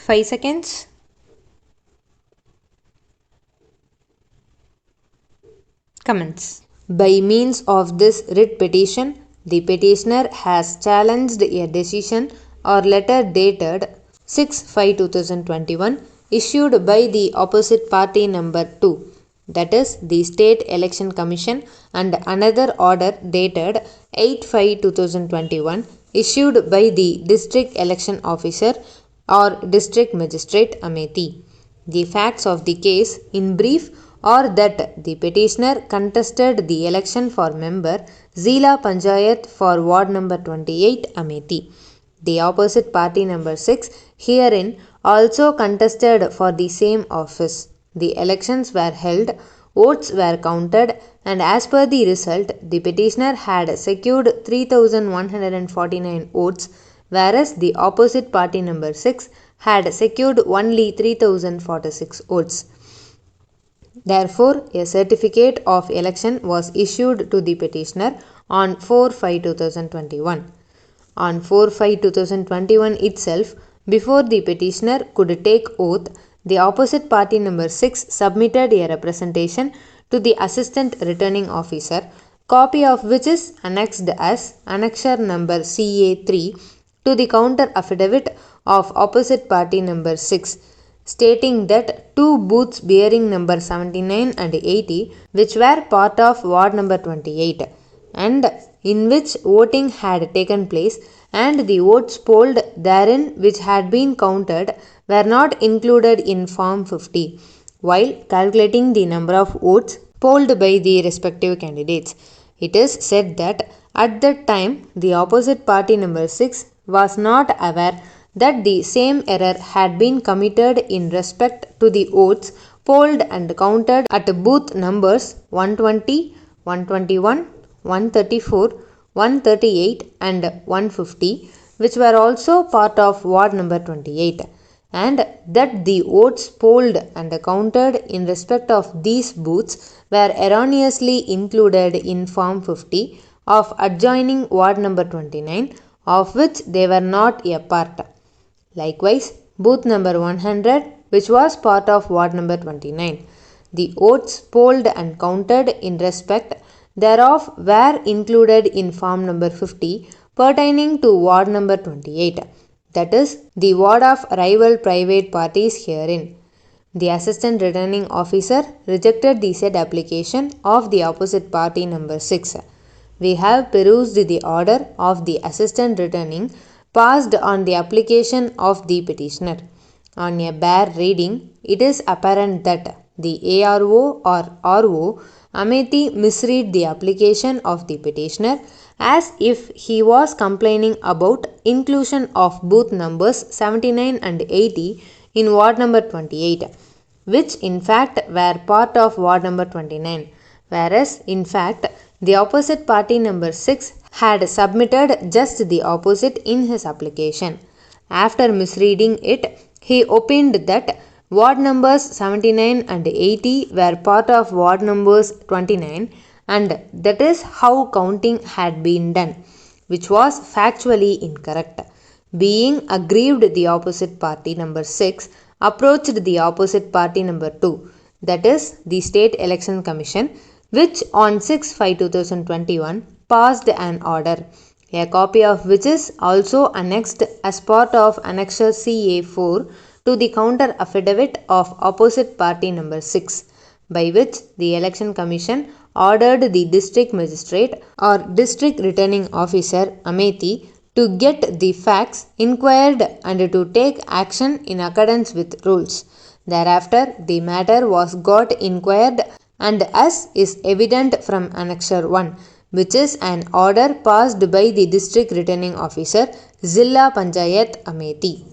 5 seconds. Comments. By means of this writ petition, the petitioner has challenged a decision or letter dated 6/5/2021 issued by the opposite party number 2, that is the State Election Commission, and another order dated 8/5/2021 issued by the District Election Officer or District Magistrate Amethi. The facts of the case in brief are that the petitioner contested the election for member Zila Panchayat for ward number 28 Amethi. The opposite party number 6 herein also contested for the same office. The elections were held, votes were counted, and as per the result, the petitioner had secured 3,149 votes, whereas the opposite party number 6 had secured only 3,046 votes. Therefore, a certificate of election was issued to the petitioner on 4/5/2021. On 4/5/2021 itself, before the petitioner could take oath, the opposite party number 6 submitted a representation to the Assistant Returning Officer, copy of which is annexed as Annexure number CA3 to the counter affidavit of opposite party number 6, stating that two booths bearing number 79 and 80, which were part of ward number 28, and in which voting had taken place, and the votes polled therein which had been counted, were not included in Form 50, while calculating the number of votes polled by the respective candidates. It is said that at that time the opposite party number 6 was not aware that the same error had been committed in respect to the votes polled and counted at booth numbers 120, 121, 134, 138 and 150, which were also part of ward number 28, and that the votes polled and counted in respect of these booths were erroneously included in Form 50 of adjoining ward number 29, of which they were not a part. Likewise, booth number 100, which was part of ward number 29, the votes polled and counted in respect thereof were included in form number 50 pertaining to ward number 28, that is, the ward of rival private parties herein. The Assistant Returning Officer rejected the said application of the opposite party number 6. We have perused the order of the Assistant Returning passed on the application of the petitioner. On a bare reading, it is apparent that the ARO or RO Amethi misread the application of the petitioner as if he was complaining about inclusion of booth numbers 79 and 80 in ward number 28, which in fact were part of ward number 29, whereas in fact the opposite party number 6 had submitted just the opposite in his application. After misreading it, he opined that ward numbers 79 and 80 were part of ward numbers 29, and that is how counting had been done, which was factually incorrect. Being aggrieved, the opposite party number 6 approached the opposite party number 2, that is the State Election Commission, which on 6/5/2021 passed an order, a copy of which is also annexed as part of Annexure CA4 to the counter affidavit of opposite party number 6, by which the Election Commission ordered the District Magistrate or District Returning Officer Amethi to get the facts inquired and to take action in accordance with rules. Thereafter, the matter was got inquired, and as is evident from Annexure 1, which is an order passed by the District Returning Officer Zilla Panchayat Amethi.